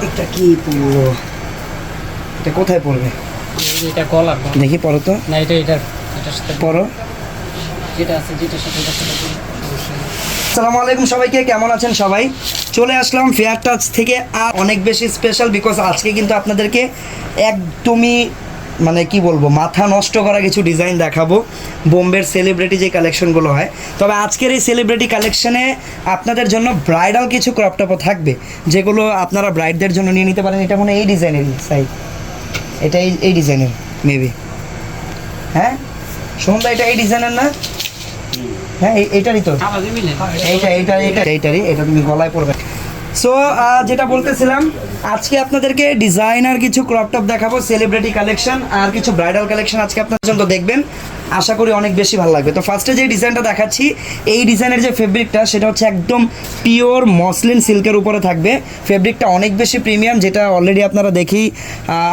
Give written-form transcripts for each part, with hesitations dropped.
এটা কি পড়লো? এটা কোথায় পড়বে? এটা কলার দেখি পড়ো তো। না, এটার সাথে পড়ো। যেটা আছে যেটার সাথে আসসালামু আলাইকুম সবাইকে, কেমন আছেন সবাই? চলে আসলাম ফেয়ার টাচ থেকে আর অনেক বেশি স্পেশাল, বিকজ আজকে কিন্তু আপনাদেরকে একদমই মানে কি বলবো, মাথা নষ্ট করা কিছু ডিজাইন দেখাবো। বোম্বের সেলিব্রিটি যে কালেকশনগুলো হয়, তবে আজকের এই সেলিব্রিটি কালেকশনে আপনাদের জন্য ব্রাইডাল কিছু ক্রপ টপও থাকবে, যেগুলো আপনারা ব্রাইডদের জন্য নিয়ে নিতে পারেন। এটা মনে হয় এই ডিজাইনেরই সাইজ, এটা এই ডিজাইনের মেবি। হ্যাঁ সন্ধ্যা, এটা এই ডিজাইনের না? হ্যাঁ এইটারই তো, এইটারই, এটা তুমি গলায় পড়বে। সো যেটা বলতেছিলাম, আজকে আপনাদেরকে ডিজাইনার কিছু ক্রপ টপ দেখাবো, সেলিব্রিটি কালেকশন আর কিছু ব্রাইডাল কালেকশন আজকে আপনাদের জন্য দেখবেন। আশা করি অনেক বেশি ভালো লাগবে। তো ফার্স্টে যে ডিজাইনটা দেখাচ্ছি, এই ডিজাইনের যে ফেব্রিকটা সেটা হচ্ছে একদম পিওর মসলিন সিল্কের উপরে থাকবে। ফেব্রিকটা অনেক বেশি প্রিমিয়াম, যেটা অলরেডি আপনারা দেখেই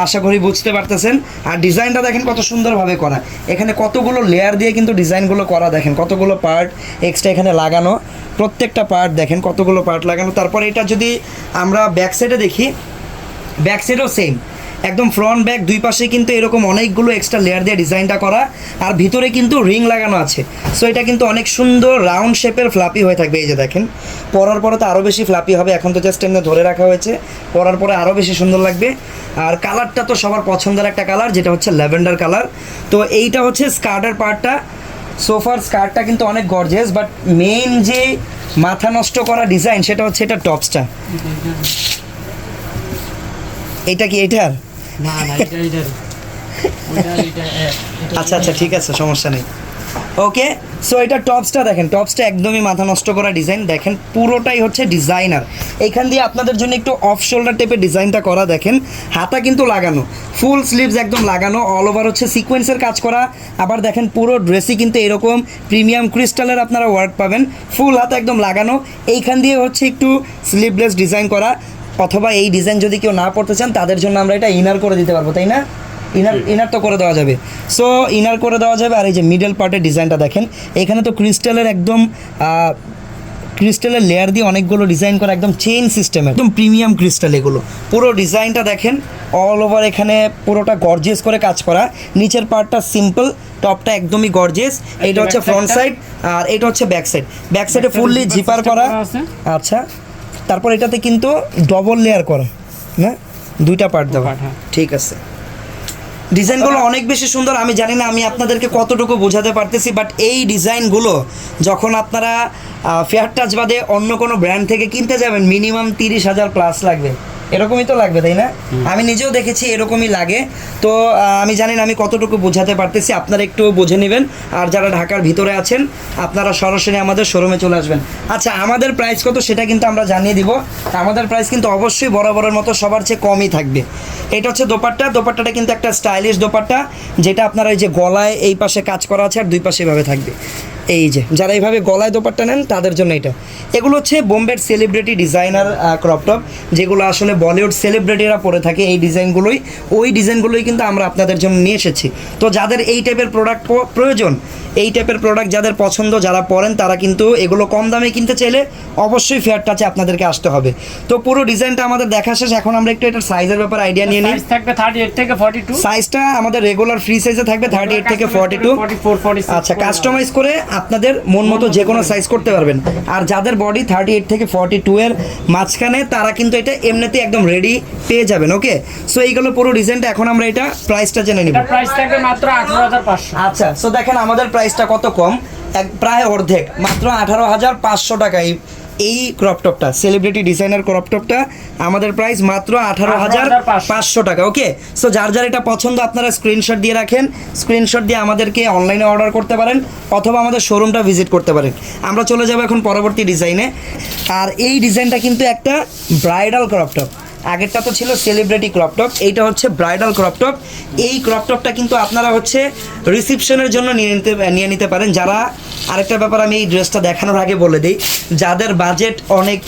আশা করি বুঝতে পারতেছেন। আর ডিজাইনটা দেখেন কত সুন্দরভাবে করা, এখানে কতগুলো লেয়ার দিয়ে কিন্তু ডিজাইনগুলো করা, দেখেন কতগুলো পার্ট এক্সট্রা এখানে লাগানো, প্রত্যেকটা পার্ট দেখেন কতগুলো পার্ট লাগানো। তারপরে এটা যদি আমরা ব্যাক সাইডে দেখি, ব্যাক সাইডও সেম, একদম ফ্রন্ট ব্যাক দুই পাশে কিন্তু এরকম অনেকগুলো এক্সট্রা লেয়ার দিয়ে ডিজাইনটা করা, আর ভিতরে কিন্তু রিং লাগানো আছে। সো এটা কিন্তু অনেক সুন্দর রাউন্ড শেপের ফ্লাপি হয়ে থাকবে। এই যে দেখেন, পরার পরে তো আরও বেশি ফ্লাপি হবে, এখন তো জাস্ট এমনি ধরে রাখা হয়েছে, পরার পরে আরও বেশি সুন্দর লাগবে। আর কালারটা তো সবার পছন্দের একটা কালার, যেটা হচ্ছে ল্যাভেন্ডার কালার। তো এইটা হচ্ছে স্কার্টের পার্টটা। সোফার স্কার্টটা কিন্তু অনেক গর্জিয়াস, বাট মেইন যে মাথা নষ্ট করা ডিজাইন সেটা হচ্ছে এটা টপসটা। এটা কি এটার? না না, এটা আচ্ছা আচ্ছা, ঠিক আছে, সমস্যা নেই। ওকে, সো এটা টপসটা দেখেন, টপসটা একদমই মাথা নষ্ট করা ডিজাইন, দেখেন পুরোটাই হচ্ছে ডিজাইনার। এইখান দিয়ে আপনাদের জন্য একটু অফ শোল্ডার টাইপের ডিজাইনটা করা, দেখেন হাতা কিন্তু লাগানো, ফুল স্লিভস একদম লাগানো, অল ওভার হচ্ছে সিকোয়েন্সের কাজ করা। আবার দেখেন পুরো ড্রেসই কিন্তু এরকম প্রিমিয়াম ক্রিস্টালের আপনারা ওয়ার্ক পাবেন, ফুল হাতা একদম লাগানো। এইখান দিয়ে হচ্ছে একটু স্লিভলেস ডিজাইন করা, অথবা এই ডিজাইন যদি কেউ না পড়তে চান তাদের জন্য আমরা এটা ইনার করে দিতে পারবো, তাই না? ইনার তো করে দেওয়া যাবে। সো ইনার করে দেওয়া যাবে। আর এই যে মিডল পার্টের ডিজাইনটা দেখেন, এখানে তো ক্রিস্টালের একদম ক্রিস্টালের লেয়ার দিয়ে অনেকগুলো ডিজাইন করা, একদম চেইন সিস্টেম, একদম প্রিমিয়াম ক্রিস্টাল এগুলো। পুরো ডিজাইনটা দেখেন অল ওভার, এখানে পুরোটা গর্জিয়াস করে কাজ করা। নিচের পার্টটা সিম্পল, টপটা একদমই গর্জিয়াস। এইটা হচ্ছে ফ্রন্ট সাইড আর এটা হচ্ছে ব্যাক সাইড। ব্যাক সাইডে ফুললি জিপার করা। আচ্ছা, তারপর এটাতে কিন্তু ডবল লেয়ার করা, না দুইটা পার্ট দেওয়া, ঠিক আছে। ডিজাইনগুলো অনেক বেশি সুন্দর। আমি জানি না আমি আপনাদেরকে কতটুকু বোঝাতে পারতেছি, বাট এই ডিজাইনগুলো যখন আপনারা ফেয়ার টাচ বাদে অন্য কোনো ব্র্যান্ড থেকে কিনতে যাবেন, মিনিমাম 30,000 প্লাস লাগবে, এরকমই তো লাগবে, তাই না? আমি নিজেও দেখেছি এরকমই লাগে। তো আমি জানি না আমি কতটুকু বোঝাতে পারতেছি, আপনারা একটু বুঝে নেবেন। আর যারা ঢাকার ভিতরে আছেন আপনারা সরাসরি আমাদের শোরুমে চলে আসবেন। আচ্ছা, আমাদের প্রাইস কত সেটা কিন্তু আমরা জানিয়ে দিব। আমাদের প্রাইস কিন্তু অবশ্যই বরাবরের মতো সবার চেয়ে কমই থাকবে। এটা হচ্ছে দোপাট্টা। দোপাট্টাটা কিন্তু একটা স্টাইলিশ দোপাট্টা, যেটা আপনারা এই যে গলায় এই পাশে কাজ করা আছে আর দুই পাশে এভাবে থাকবে। এই যে যারা এইভাবে গলায় দোপাট্টা নেন তাদের জন্য এটা। এগুলো হচ্ছে বোম্বের সেলিব্রিটি ডিজাইনার ক্রপ টপ, যেগুলো আসলে বলিউড সেলিব্রিটিরা পরে থাকে। এই ডিজাইনগুলোই, ওই ডিজাইনগুলোই কিন্তু আমরা আপনাদের জন্য নিয়ে এসেছি। তো যাদের এই টাইপের প্রোডাক্ট প্রয়োজন, এই টাইপের প্রোডাক্ট যাদের পছন্দ, যারা পরেন, তারা কিন্তু এগুলো কম দামে কিনতে চাইলে অবশ্যই ফেয়ার টাচে আপনাদেরকে আসতে হবে। তো পুরো ডিজাইনটা আমাদের দেখা শেষ, এখন আমরা একটু এটার সাইজের ব্যাপারে আইডিয়া নিয়ে নিই। সাইজ থাকবে 38 থেকে 42। সাইজটা আমাদের রেগুলার ফ্রি সাইজে থাকবে 38 থেকে 42। 44 46। আচ্ছা, কাস্টমাইজ করে আপনাদের মন মতো যে কোনো সাইজ করতে পারবেন। আর যাদের বডি 38 থেকে 42 এর মাঝখানে, তারা কিন্তু এটা এমনিতে একদম রেডি পেয়ে যাবেন। ওকে, সো এইগুলো পুরো ডিজাইনটা। এখন আমরা এটা প্রাইসটা জেনে নিব। এটা প্রাইস থাকবে মাত্র 18,500। আচ্ছা, সো দেখেন আমাদের প্রাইসটা কত কম, প্রায় অর্ধেক, মাত্র 18,500 টাকায় এই ক্রপ টপটা, সেলিব্রিটি ডিজাইনার ক্রপ টপটা আমাদের প্রাইস মাত্র 18,500 টাকা। ওকে, সো যার যার এটা পছন্দ আপনারা স্ক্রিনশট দিয়ে রাখেন, স্ক্রিনশট দিয়ে আমাদেরকে অনলাইনে অর্ডার করতে পারেন অথবা আমাদের শোরুমটা ভিজিট করতে পারেন। আমরা চলে যাব এখন পরবর্তী ডিজাইনে। আর এই ডিজাইনটা কিন্তু একটা ব্রাইডাল ক্রপ টপ। আগেরটা তো ছিল সেলিব্রিটি ক্রপ টপ, এইটা হচ্ছে ব্রাইডাল ক্রপ টপ। এই ক্রপ টপটা কিন্তু আপনারা হচ্ছে রিসেপশনের জন্য নিয়ে নিতে পারেন। যারা, আরেকটা ব্যাপার আমি এই ড্রেসটা দেখানোর আগে বলে দিই, যাদের বাজেট অনেক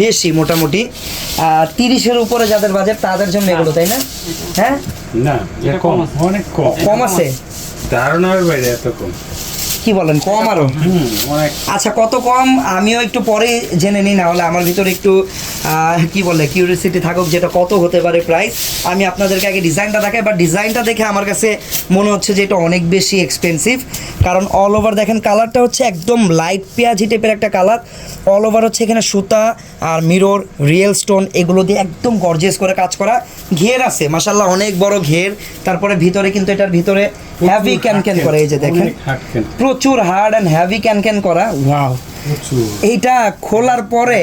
বেশি, মোটামুটি 30-এর উপরে যাদের বাজেট, তাদের জন্য এগুলো, তাই না? হ্যাঁ না, এটা কম, অনেক কম। কম আছে, ধারণার বাইরে এত কম। কি বলেন, কম আরো? অনেক। আচ্ছা, কত কম আমিও একটু পরে জেনে নিই, না হলে আমার ভিতরে একটু কি বলে কিউরিয়াসিটি থাকুক যেটা কত হতে পারে প্রাইস। আমি আপনাদেরকে আগে ডিজাইনটা দেখাই, বাট ডিজাইনটা দেখে আমার কাছে মনে হচ্ছে যে এটা অনেক বেশি এক্সপেন্সিভ, কারণ অল ওভার দেখেন কালারটা হচ্ছে একদম লাইট পেঁয়াজি টাইপের একটা কালার। অল ওভার হচ্ছে এখানে সুতা আর মিরর, রিয়েল স্টোন এগুলো দিয়ে একদম গর্জিয়াস করে কাজ করা। ঘের আছে মাশাল্লাহ, অনেক বড় ঘের। তারপরে ভিতরে কিন্তু এটার ভিতরে হ্যাভি ক্যান করে, এই যে দেখেন অনেক hard can। প্রচুর হার্ড অ্যান্ড হ্যাভি ক্যান করা। ওয়াও, প্রচুর। এইটা খোলার পরে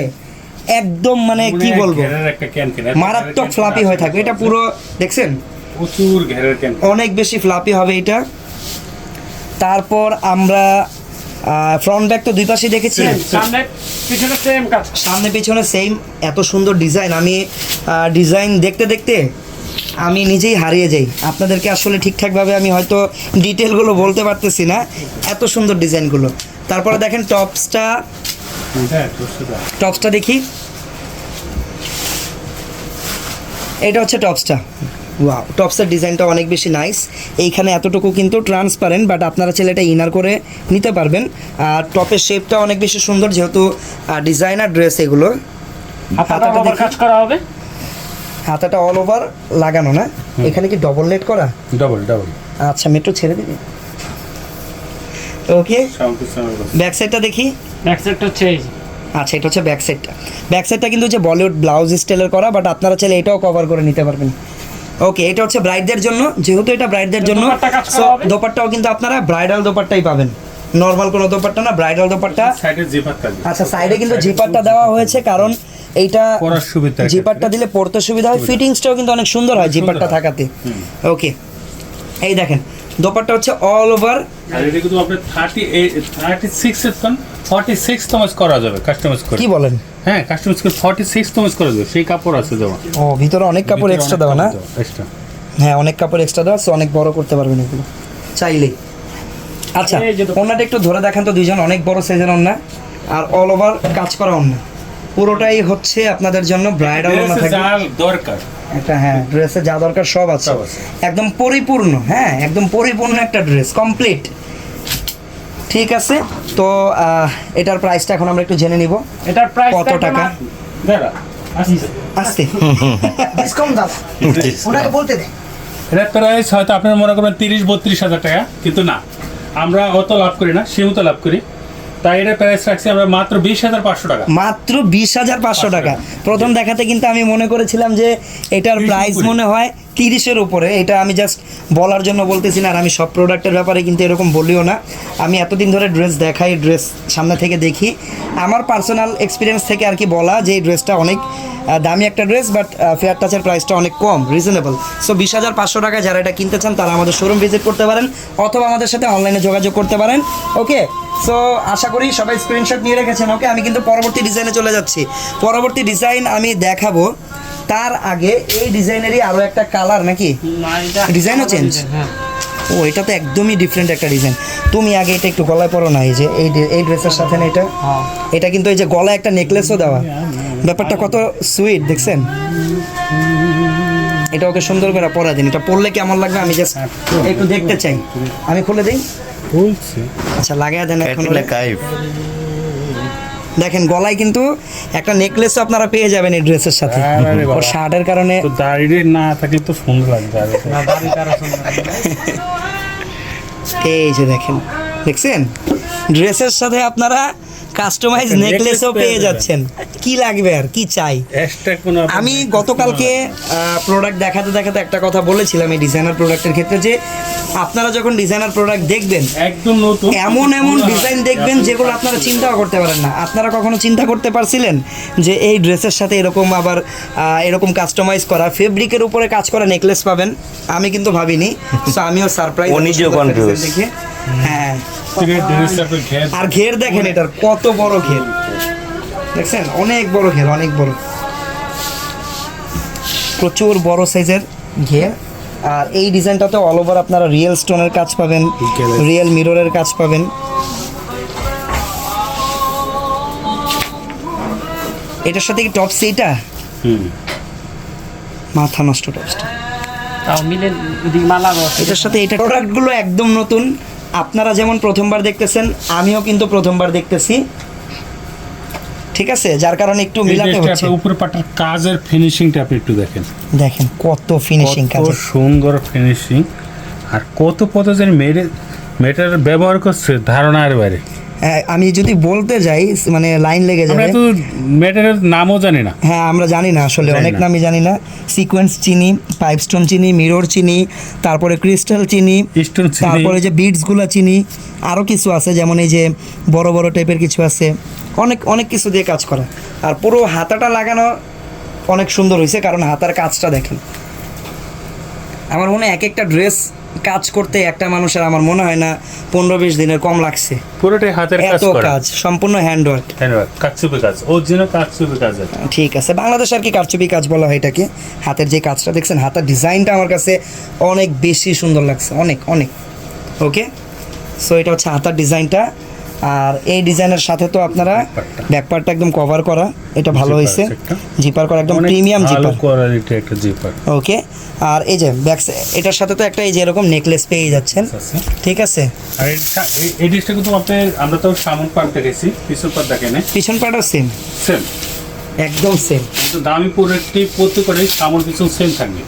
একদম মানে কি অনেক বলবো ঘেরের একটা can। মারাত্মক ফ্লাপি হয়ে থাকবে এটা পুরো, দেখছেন প্রচুর ঘেরের can। অনেক বেশি ফ্লাপি হবে এটা। তারপর আমরা ফ্রন্ট ব্যাক তো দুই পাশে দেখেছি, সামনে পিছনে সেম কাজ। সামনে পিছনে সেম। এত সুন্দর ডিজাইন, আমি ডিজাইন দেখতে দেখতে আমি নিজেই হারিয়ে যাই। আপনাদেরকে আসলে ঠিকঠাকভাবে আমি হয়তো ডিটেলগুলো বলতে পারতেছি না, এত সুন্দর ডিজাইনগুলো। তারপরে দেখেন টপসটা দেখি, এটা হচ্ছে টপসটা। ওয়াও, টপসের ডিজাইনটা অনেক বেশি নাইস। এইখানে এতটুকু কিন্তু ট্রান্সপারেন্ট, বাট আপনারা চাইলে এটা ইনার করে নিতে পারবেন। আর টপের শেপটা অনেক বেশি সুন্দর, যেহেতু ডিজাইনার ড্রেস এগুলো। হাতাটা হাতাটা আবার দেখি, কাজ করা হবে। হাতাটা অল ওভার লাগানো না, এখানে কি ডবল লেট করা? ডবল। আচ্ছা, মেট্রো ছেড়ে দিবি। ওকে, ব্যাক সাইডটা দেখি। ব্যাক সাইডটা হচ্ছে এই যে। আচ্ছা, এটা হচ্ছে ব্যাক সাইডটা। ব্যাক সাইডটা কিন্তু হচ্ছে বলিউড ব্লাউজ স্টাইলের করা, বাট আপনারা চাইলে এটাও কভার করে নিতে পারবেন। ওকে, এটা হচ্ছে ব্রাইডদের জন্য, যেহেতু এটা ব্রাইডদের জন্য, দোপাট্টা কাজ করা সো হবে। দোপাট্টাও কিন্তু আপনারা ব্রাইডাল দোপাট্টাই পাবেন, নর্মাল কোনো দোপাট্টা না, ব্রাইডাল দোপাট্টা। সাইডে জিপার থাকবে। আচ্ছা, সাইডে কিন্তু জিপারটা দেওয়া হয়েছে, কারণ এইটা পরার সুবিধা। জিপারটা দিলে পরতে সুবিধা হয়, ফিটিংসটাও কিন্তু অনেক সুন্দর হয় জিপারটা থাকাতে। ওকে, এই দেখেন দোপাট্টা হচ্ছে অল ওভার। আর এটা কিন্তু আপনি 36 এর তন 46 তমাজ করা যাবে কাস্টমাইজ করে। কি বলেন? হ্যাঁ, কাস্টমাইজ করে 46 তমাজ করা যাবে, সেই কাপড় আছে দেওয়া। ও, ভিতরে অনেক কাপড় এক্সট্রা দেওয়া না? এক্সট্রা। হ্যাঁ, অনেক কাপড় এক্সট্রা দেওয়া, সো অনেক বড় করতে পারবেন এগুলো চাইলেই। আচ্ছা, এই যে ওন্নাটা একটু ধরে দেখান তো, দুইজন অনেক বড় সাইজের ওন্না আর অল ওভার কাজ করা ওন্না, পুরোটাই হচ্ছে আপনাদের জন্য ব্রাইডাল ওন্না ড্রেসে থাকবে। যা দরকার একটা, হ্যাঁ, ড্রেসে যা দরকার সব আছে, সব আছে। একদম পরিপূর্ণ। হ্যাঁ, একদম পরিপূর্ণ একটা ড্রেস, কমপ্লিট। ঠিক আছে, তো এটার প্রাইসটা এখন আমরা একটু জেনে নিব। এটার প্রাইস কত টাকা? দাদা আসছে। আস্তে ডিসকাউন্ট দাও, ওনাকে বলতে দে। এটার প্রাইস হয়তো আপনারা মনে করবেন 30-32 হাজার টাকা, কিন্তু না, আমরা অত লাভ করি না, সীমিত লাভ করি। তাই এটার প্রাইস রাখছি আমরা মাত্র 20,500 টাকা। মাত্র 20,500 টাকা। প্রথম দেখাতে কিন্তু আমি মনে করেছিলাম যে এটার 30 প্রাইস উপরে। মনে হয় 30-এর উপরে। এটা আমি জাস্ট বলার জন্য বলতেছি না, আর আমি সব প্রোডাক্টের ব্যাপারে কিন্তু এরকম বলিও না। আমি এতদিন ধরে ড্রেস দেখাই, ড্রেস সামনে থেকে দেখি, আমার পার্সোনাল এক্সপিরিয়েন্স থেকে আর কি বলা যে এই ড্রেসটা অনেক দামি একটা ড্রেস, বাট ফেয়ার টাচের প্রাইসটা অনেক কম, রিজনেবল। সো 20,500 টাকায় যারা এটা কিনতে চান তারা আমাদের শোরুম ভিজিট করতে পারেন, অথবা আমাদের সাথে অনলাইনে যোগাযোগ করতে পারেন। ওকে, সো আশা করি সবাই স্ক্রিনশট নিয়ে রেখেছেন। ওকে, আমি কিন্তু পরবর্তী ডিজাইনে চলে যাচ্ছি। পরবর্তী ডিজাইন আমি দেখাবো, তার আগে এই ডিজাইনেরই আরও একটা কালার নাকি ডিজাইনও চেঞ্জ। হ্যাঁ, ও, এটা তো একদমই ডিফারেন্ট একটা ডিজাইন। তুমি আগে এটা একটু গলায় পরো না, এই যে এই ড্রেসের সাথে না, এটা কিন্তু এই যে গলায় একটা নেকলেসও দেওয়া, ব্যাপারটা কত সুইট দেখছেন। এটা ওকে সুন্দর করে পরা দিন, এটা পরলে কেমন লাগবে আমি জাস্ট একটু দেখতে চাই। আমি খুলে দিই। বলছি আচ্ছা, লাগাই দেন এখন। কাইফ দেখেন গলায় কিন্তু একটা নেকলেসও আপনারা পেয়ে যাবেন এই ড্রেসের সাথে, আরে বাবা। ওর শার্টের কারণে। তো দাড়ি না থাকলে তো সুন্দর লাগবে আরো। না দাড়ি তারা সুন্দর। এই যে দেখেন, দেখছেন ড্রেসের সাথে আপনারা কাস্টমাইজ নেকলেসও পেয়ে যাচ্ছেন। কি লাগবে আর কি চাই? এক্সট্রা কোনো আমি গতকালকে প্রোডাক্ট দেখাতে দেখাতে একটা কথা বলেছিলাম এই ডিজাইনার প্রোডাক্টের ক্ষেত্রে, যে আপনারা যখন ডিজাইনার প্রোডাক্ট দেখবেন একদম নতুন এমন এমন ডিজাইন দেখবেন যেগুলো আপনারা চিন্তাও করতে পারেন না। আপনারা কখনো চিন্তা করতে পারছিলেন যে এই ড্রেসের সাথে এরকম আবার এরকম কাস্টমাইজ করা ফেব্রিকের উপরে কাজ করা নেকলেস পাবেন? আমি কিন্তু ভাবিনি। তো আমিও সারপ্রাইজ ও নিজেও confused। দেখে। হ্যাঁ, ড্রেসটা ঘের আর ঘের দেখেন, এটার কত বড় ঘের দেখছেন, অনেক বড় ঘের, অনেক বড়, প্রচুর বড় সাইজের ঘের। আর এই ডিজাইনটাতে অল ওভার আপনারা রিয়েল স্টোনের কাজ পাবেন, রিয়েল মিররের কাজ পাবেন। এটার সাথে কি টপস এইটা? মাথা নষ্ট টপসটা। তাও মিলে ওদিকে মালা রয়েছে। এটার সাথে এটা প্রোডাক্টগুলো একদম নতুন, আপনারা যেমন প্রথমবার দেখতেছেন আমিও কিন্তু প্রথমবার দেখতেছি। ঠিক আছে, যার কারণে একটু এই মিলাতে ড্রেসটা হচ্ছে। আপনি উপরে পাটার কাজের ফিনিশিংটা আপনি একটু দেখেন, দেখেন কত ফিনিশিং কত কাজ। সুন্দর ফিনিশিং, আর কত পদ্ধতির মেটেরিয়াল ব্যবহার করছে ধারণার বাইরে। আমি যদি বলতে যাই মানে লাইন লেগে আমরা যাবে। তো মেটেরিয়াল নামও জানি না। হ্যাঁ আমরা জানি না আসলে, জানি অনেক না। নামই জানি না। সিকোয়েন্স চিনি, পাইপস্টোন চিনি, মিরর চিনি, তারপরে ক্রিস্টাল চিনি, স্টোন চিনি। তারপরে যে বিডসগুলো চিনি, আরও কিছু আছে যেমন এই যে বড় বড় টাইপের কিছু আছে, অনেক অনেক কিছু দিয়ে কাজ করা। আর পুরো হাতাটা লাগানো অনেক সুন্দর হয়েছে, কারণ হাতার কাজটা দেখেন। আমার মনে হয় এক একটা ড্রেস কাজ করতে একটা মানুষের আমার মনে হয় না 15-20 দিনের কম লাগছে। পুরোটাই হাতের কাজ এত করা, কাজ, সম্পূর্ণ হ্যান্ডওয়ার্ক। কারচুপি কাজ, অরিজিনাল কারচুপি কাজ। ঠিক আছে, বাংলাদেশ আর কি কারচুপি কাজ বলা হয় এটাকে। হাতের যে কাজটা দেখছেন, হাতের ডিজাইনটা আমার কাছে অনেক বেশি সুন্দর লাগছে, অনেক অনেক। ওকে, সো এটা হচ্ছে হাতার ডিজাইনটা। আর এই ডিজাইনের সাথে তো আপনারা ব্যাকপার্টটা একদম কভার করা, এটা ভালো জিপার হয়েছে। আছে একটা। জিপার করা একদম অনেক প্রিমিয়াম ভালো জিপার। কোয়ালিটি একটা জিপার ওকে, আর এই যে ব্যাক এটার সাথে তো একটা এই যে এরকম নেকলেস পেয়ে যাচ্ছেন, আছে। ঠিক আছে। আর এই ডিশটা কিন্তু আমরা তো সামন পার্ট দেখেছি, পিছন পার্ট দেখেন পিছন পার্টও সেম, সেম, একদম সেম। কিন্তু দামি প্রোডাক্টটি প্রত্যেক করে সামন পিছন সেম থাকবে।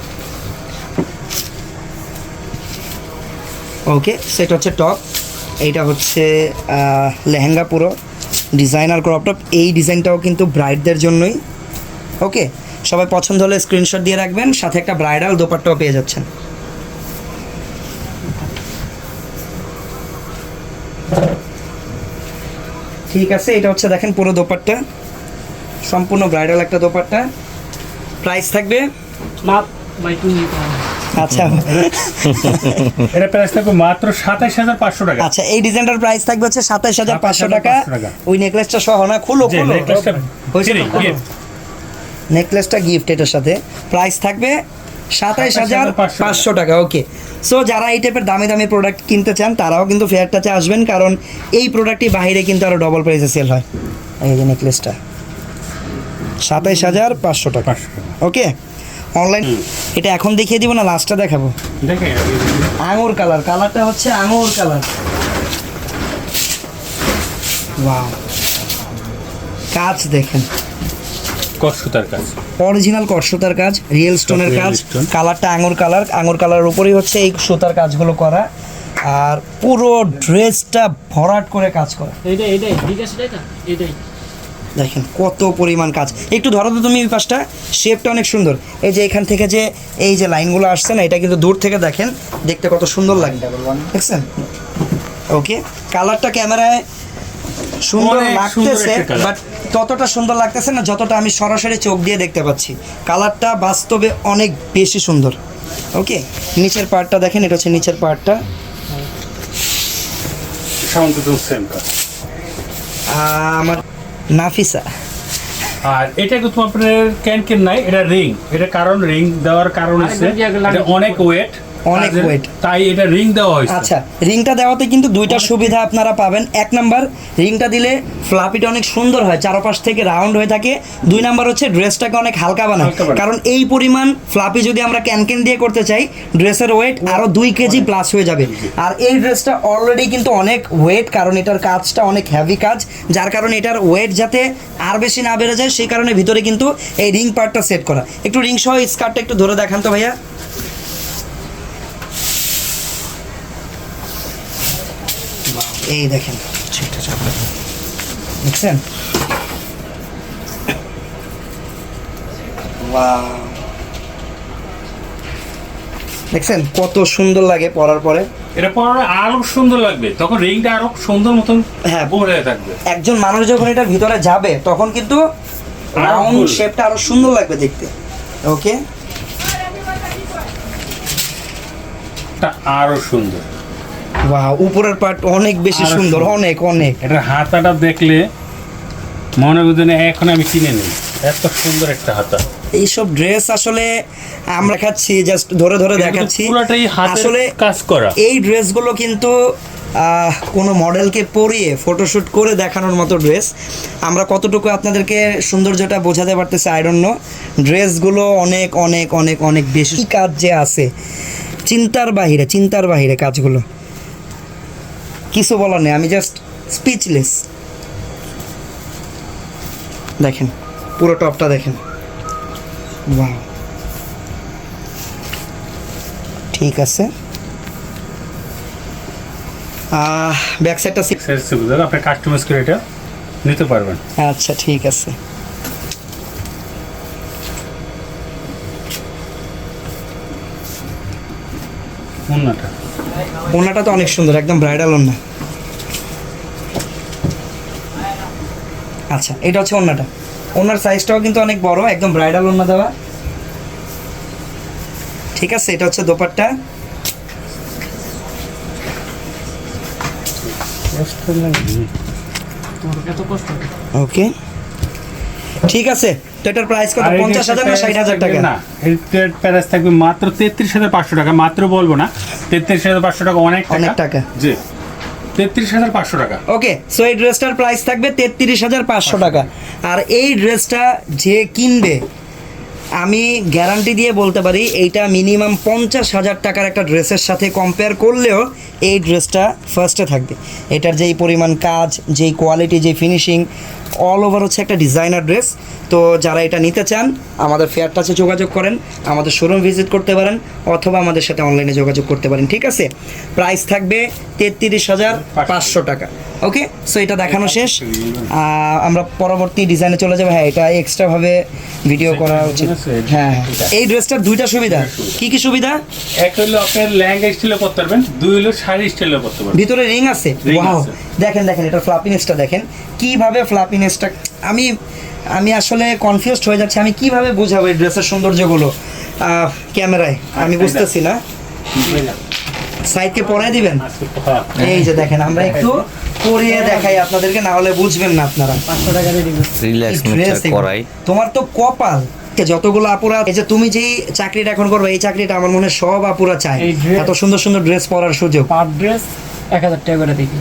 ওকে, সেটা হচ্ছে টপ, এইটা হচ্ছে লেহেঙ্গা পুরো ডিজাইনার ক্রপ টপ। এই ডিজাইনটাও কিন্তু ব্রাইডদের জন্যই। ওকে, সবাই পছন্দ হলে স্ক্রিনশট দিয়ে রাখবেন, সাথে একটা ব্রাইডাল দোপাট্টাও পেয়ে যাচ্ছেন। ঠিক আছে, এটা হচ্ছে দেখেন পুরো দোপাট্টা, সম্পূর্ণ ব্রাইডাল একটা দোপাট্টা। প্রাইস থাকবে মাপ ভাই তুমি কম। আচ্ছা এটা প্রাইস থাকবে মাত্র 27,500 টাকা। আচ্ছা, এই ডিজাইনটার প্রাইস থাকবে হচ্ছে 27,500 টাকা। 27,500 টাকা। ওই নেকলেসটা সহ না, খুলো যে খুলো, নেকলেসটা হয়েছে তো, free, খুলো। gift। নেকলেসটা গিফট, এটার সাথে প্রাইস থাকবে 27,500 টাকা। ওকে, সো যারা এই টাইপের দামি দামি প্রোডাক্ট কিনতে চান তারাও কিন্তু ফেয়ার টাচে আসবেন, কারণ এই প্রোডাক্টটি বাইরে কিন্তু আরও ডবল প্রাইসে সেল হয়। এই যে নেকলেসটা 27,500 টাকা। 500 টাকা। ওকে, অনলাইন এটা এখন দেখিয়ে দিব না লাস্টটা দেখাবো। দেখেন আঙুর কালার, কালারটা হচ্ছে আঙুর কালার। ওয়াও, কাজ দেখেন, কষ্টতার কাজ, অরিজিনাল কট সুতার কাজ, রিয়েল স্টোনের Real কাজ। stone। কালারটা আঙুর কালার, আঙুর কালারের উপরেই হচ্ছে এই সুতার কাজগুলো করা। আর পুরো ড্রেসটা ভরাট করে কাজ করা। এইটাই ঠিক আছে, এটাই দেখেন কত পরিমাণ কাজ। একটু ধরো তো তুমি, ওই পাশটা শেপটা অনেক সুন্দর। এই যে এখান থেকে যে এই যে লাইনগুলো আসছে না, এটা কিন্তু দূর থেকে দেখেন, দেখতে কত সুন্দর লাগে, দেখছেন? ওকে, কালারটা ক্যামেরায় সুন্দর অনেক সুন্দর লাগতেছে, একটা colour। বাট ততটা সুন্দর লাগতেছে না যতটা আমি সরাসরি চোখ দিয়ে দেখতে পাচ্ছি। কালারটা বাস্তবে অনেক বেশি সুন্দর। ওকে, নিচের পার্টটা দেখেন, এটা হচ্ছে নিচের পার্টটা। সাউন্ড তো সেম কাজ। আমার নাফিসা, আর এটা কিন্তু আপনার ক্যান নাই, এটা রিং। এটা কারণ রিং দেওয়ার কারণ হচ্ছে এটা অনেক ওয়েট, অনেক weight। তাই এটা রিং দেওয়া হয়েছে। আচ্ছা, রিংটা দেওয়াতে কিন্তু দুইটা সুবিধা আপনারা পাবেন। এক নাম্বার, রিংটা দিলে ফ্লাপিটা অনেক সুন্দর হয়, চারপাশ থেকে রাউন্ড হয়ে থাকে। দুই নাম্বার হচ্ছে ড্রেসটাকে অনেক হালকা বানায়, হালকা বানায়। কারণ এই পরিমাণ ফ্লাপি যদি আমরা ক্যান দিয়ে করতে চাই, ড্রেসের ওয়েট আরও 2 কেজি প্লাস হয়ে যাবে। আর এই ড্রেসটা অলরেডি কিন্তু অনেক ওয়েট, কারণ এটার কাজটা অনেক হেভি কাজ, যার কারণে এটার ওয়েট যাতে আর বেশি না বেড়ে যায়, সেই কারণে ভিতরে কিন্তু এই রিং পার্টটা সেট করা। একটু রিং সহ স্কার্টটা একটু ধরে দেখান তো ভাইয়া। এই দেখেন, দেখছেন? দেখছেন কত সুন্দর লাগে পরার পরে? এটা পরে আরো সুন্দর লাগবে, তখন রিংটা আরো সুন্দর মতন হ্যাঁ। ভরে থাকবে। একজন মানুষ যখন এটার ভিতরে যাবে তখন কিন্তু রাউন্ড ফুল। শেপটা আরো সুন্দর লাগবে দেখতে। ওকে, এটা আরো সুন্দর। ওয়াও, উপরের পার্ট অনেক বেশি আরো সুন্দর, সুন্দর। অনেক অনেক। এটা হাতাটা দেখলে মনে বুঝে না এখন আমি কিনে নিই, এত সুন্দর একটা হাতা। এইসব ড্রেস আসলে আমরা খাচ্ছি, জাস্ট ধরে ধরে এটা কিন্তু দেখাচ্ছি। পুরোটাই হাতের আসলে কাজ করা। এই ড্রেসগুলো কিন্তু কোনো মডেলকে পরিয়ে ফটোশ্যুট করে দেখানোর মতো ড্রেস। আমরা কতটুকু আপনাদেরকে সৌন্দর্যটা বোঝাতে পারতেছি আই ডোন্ট নো। ড্রেসগুলো অনেক অনেক অনেক অনেক বেশি কাজ যে আছে, চিন্তার বাহিরে কাজগুলো, কিছু বলার নেই, আমি জাস্ট স্পিচলেস। দেখেন পুরো টপটা দেখেন, ওয়াও। ঠিক আছে, ব্যাক সাইডটা আপনি কাস্টমাইজ করে এটা নিতে পারবেন। আচ্ছা ঠিক আছে। ওন্নাটা ওনাটা তো অনেক সুন্দর, একদম ব্রাইডাল ওনা। আচ্ছা এটা হচ্ছে ওনাটা, ওনার সাইজটাও কিন্তু অনেক বড়, একদম ব্রাইডাল ওনা দেওয়া। ঠিক আছে, এটা হচ্ছে দোপাট্টা। তোমার এত কষ্ট হবে? ওকে ঠিক আছে, তো এটার প্রাইস কত? 50,000 না 60,000 টাকা? না, এর প্রাইস থাকবে মাত্র 33,500 টাকা। মাত্র বলবো না, 33,500 টাকা অনেক অনেক টাকা। জি, 33,500 টাকা। ওকে, সো এই ড্রেসটার প্রাইস থাকবে 33,500 টাকা। আর এই ড্রেসটা যে কিনবে, আমি গ্যারান্টি দিয়ে বলতে পারি এইটা মিনিমাম 50,000 টাকার একটা ড্রেসের সাথে কম্পেয়ার করলেও এই ড্রেসটা ফার্স্টে থাকবে। এটার যেই পরিমাণ কাজ, যেই কোয়ালিটি, যেই ফিনিশিং, অল ওভার হচ্ছে একটা ডিজাইনার ড্রেস। তো যারা এটা নিতে চান আমাদের ফেয়ার টাচে যোগাযোগ করেন, আমাদের শোরুম ভিজিট করতে পারেন, অথবা আমাদের সাথে অনলাইনে যোগাযোগ করতে পারেন। ঠিক আছে, প্রাইস থাকবে 33,500 টাকা। ওকে, সো এটা দেখানো শেষ। আমরা পরবর্তী ডিজাইনে চলে যাবো। হ্যাঁ, এটা এক্সট্রাভাবে ভিডিও করা উচিত। হ্যাঁ, এই ড্রেসটার দুইটা সুবিধা। কি কি সুবিধা? এক হলো আপনার লেহেঙ্গা স্টাইলে করতে পারবেন, দুই হলো শাড়ি স্টাইলে করতে পারবেন। ভিতরে রিং আছে, Ring ওয়াও। আছে। দেখেন দেখেন এটা ফ্লাপিনেসটা দেখেন, কিভাবে ফ্লাপিনেসটা, আমি আসলে কনফিউজড হয়ে যাচ্ছি, আমি কিভাবে বোঝাবো এই ড্রেসের সৌন্দর্যগুলো ক্যামেরায়, আমি বুঝতেছি না। সাইডকে পরাই দিবেন। এই যে দেখেন, আমরা একটু পরিয়ে দেখাই আপনাদেরকে, না হলে বুঝবেন না আপনারা। 500 টাকা দিয়ে দিবেন। রিল্যাক্স এই dress মুখটা করাই। তোমার তো কপাল, যতগুলো আপুরা, এই যে তুমি যেই চাকরিটা এখন করবে, এই চাকরিটা আমার মনে হয় সব আপুরা চায়, এই dress- এত সুন্দর সুন্দর ড্রেস পরার সুযোগ। পার ড্রেস 1000 টাকা করে দিবি।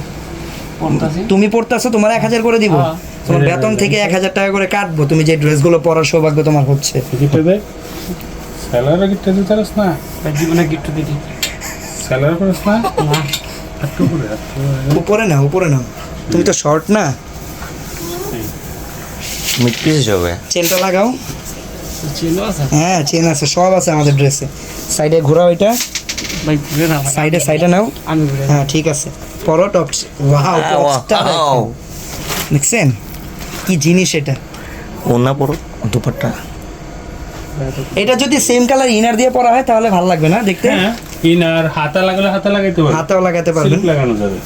পড়তাছি। তুমি পড়তেছো, তোমার 1,000 করে দিব। হ্যাঁ। তোমার বেতন থেকে 1,000 টাকা করে কাটবো, তুমি যে ড্রেসগুলো পরার সৌভাগ্য তোমার হচ্ছে। স্যালারি গিফট দিতে পারছ না? ভাই জীবনে গিফট দিবি। স্যালারি করছ না? না, একটু করে উপরে না, উপরে না, তুমি তো শর্ট না। মিড পিস হবে। চেনটা লাগাও। চিনো আছে? হ্যাঁ, চেন আছে, সব আছে আমাদের ড্রেসে। সাইডে ঘোরাও, এটা ভাই ঘুরে না ভাই। সাইডে সাইডে নাও। আমি ঘুরে না। হ্যাঁ ঠিক আছে, পরো টপ। Wow, টপসটা Wow. দেখছেন কি জিনিস এটা? ওনা পরো, দুপাট্টা। এটা যদি সেম কালার ইনার দিয়ে পরা হয় তাহলে ভালো লাগবে না দেখতে? হ্যাঁ, ইনার হাতা লাগালে হাতা লাগাইতে পারবেন, হাতেও লাগাতে পারবেন। স্লিপ লাগানো যাবে।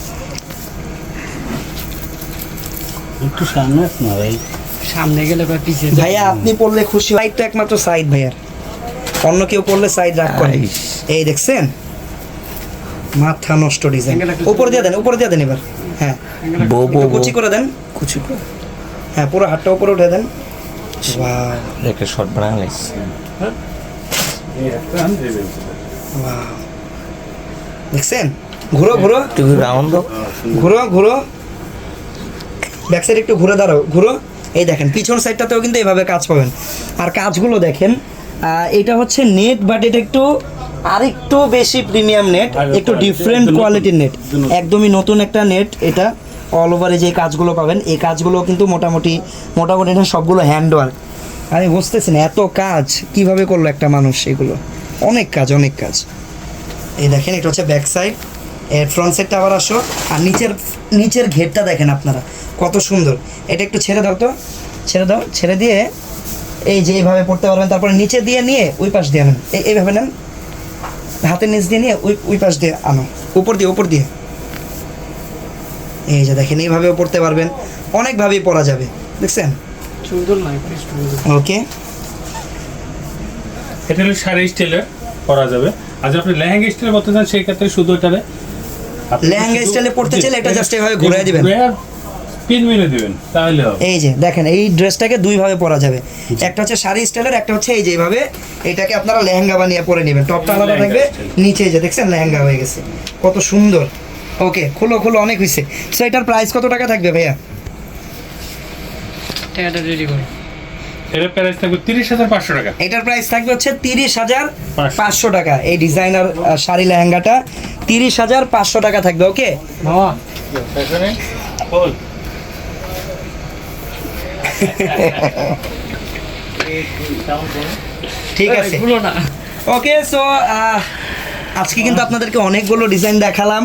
একটু সামনে আস না ভাই। সামনে গেলে ভাই পিছিয়ে যায়। ভাইয়া আপনি পড়লে খুশি, সাইড তো একমাত্র সাইড ভাইয়ার, অন্য কেউ পড়লে সাইড রাগ করে। আইস। এই দেখছেন, মাথা নষ্ট ডিজাইন। উপরে দিয়ে দেন, উপরে দিয়ে দেন এবার। হ্যাঁ, বো বো একটু বো। কুচি করে দেন, কুচি করে। হ্যাঁ পুরো হাতটা উপরে উঠে দেন। ওয়াও একটা শর্ট বানাইস। এই একটা আমি দিয়ে দেব। ওয়াও, দেখছেন? ঘুরো ঘুরো তুমি রাউন্ড দাও। ঘুরো ঘুরো, ব্যাক সাইড একটু ঘুরে দাঁড়াও, ঘুরো। এই দেখেন পিছন সাইডটাতেও কিন্তু এইভাবে কাজ পাবেন। আর কাজগুলো দেখেন, এটা হচ্ছে নেট, বাট এটা একটু আরেকটু বেশি প্রিমিয়াম নেট, একটু ডিফারেন্ট কোয়ালিটির নেট, একদমই নতুন একটা নেট এটা। অল ওভারে যে কাজগুলো পাবেন, এই কাজগুলো কিন্তু মোটামুটি না, সবগুলো হ্যান্ড ওয়ার্ক। আমি বুঝতেছি না এত কাজ কিভাবে করলো একটা মানুষ, এগুলো অনেক কাজ, অনেক কাজ। এই দেখেন এটা হচ্ছে ব্যাক সাইড, এর ফ্রন্ট সাইডটা আবার আসো। আর নিচের ঘেরটা দেখেন আপনারা কত সুন্দর। এটা একটু ছেড়ে দাও তো, ছেড়ে দাও, ছেড়ে দিয়ে এই যে এইভাবে পড়তে পারবেন। তারপরে নিচে দিয়ে নিয়ে ওই পাশ দিয়ে আনেন, এইভাবে নেন, হাতের নিচ দিয়ে নিয়ে ওই পাশ দিয়ে আনো, উপর দিয়ে। এই যে দেখেন এইভাবেও পড়তে পারবেন, অনেকভাবেই পড়া যাবে, দেখছেন? সুন্দর নয়, বেশ সুন্দর। ওকে, এটা হলো শাড়ি স্টাইলে করা যাবে। আর যদি আপনি লেহেঙ্গা স্টাইলে করতে চান সেই ক্ষেত্রে শুধু এটারে আপনি লেহেঙ্গা শুধু- স্টাইলে পড়তে জি, চাইলে এটা just এভাবে ঘুরিয়ে দিবেন। ঘুরিয়ে আর পিন মেরে দিবেন, তাহলে হবে। এই যে দেখেন এই ড্রেসটাকে দুইভাবে পরা যাবে, একটা হচ্ছে শাড়ি স্টাইলের, একটা হচ্ছে এই যে এইভাবে এটাকে আপনারা লেহেঙ্গা বানিয়ে পরে নেবেন। টপটা আলাদা থাকবে, নিচে এই যে দেখছেন লেহেঙ্গা হয়ে গেছে, কত সুন্দর। ওকে, খুলো অনেক হয়েছে। সো এটার প্রাইস কত টাকা থাকবে ভাইয়া? টাকাটা রেডি করো। এর প্রাইস থাকবে 30,500 টাকা। এটার প্রাইস থাকবে হচ্ছে 30,500 টাকা। এই ডিজাইনার শাড়ি লেহেঙ্গাটা 30,500 টাকা থাকবে। ওকে, মামা এখানে বল ঠিক আছে ভুলো না। ওকে সো আজকে কিন্তু আপনাদেরকে অনেকগুলো ডিজাইন দেখালাম,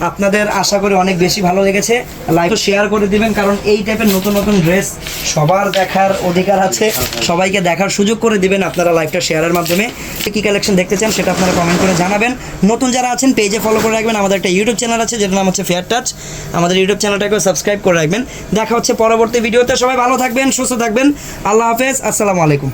আপনাদের আশা করি অনেক বেশি ভালো লেগেছে। লাইক শেয়ার করে দিবেন, কারণ এই টাইপের নতুন নতুন ড্রেস সবার দেখার অধিকার আছে, সবাইকে দেখার সুযোগ করে দিবেন আপনারা লাইভটা শেয়ারের মাধ্যমে। কী কালেকশন দেখতে চান সেটা আপনারা কমেন্ট করে জানাবেন। নতুন যারা আছেন পেজে ফলো করে রাখবেন, আমাদের একটা ইউটিউব চ্যানেল আছে যেটার নাম হচ্ছে ফেয়ার টাচ, আমাদের ইউটিউব চ্যানেলটাকেও সাবস্ক্রাইব করে রাখবেন। দেখা হচ্ছে পরবর্তী ভিডিওতে, সবাই ভালো থাকবেন, সুস্থ থাকবেন, আল্লাহ হাফেজ, আসসালামু আলাইকুম।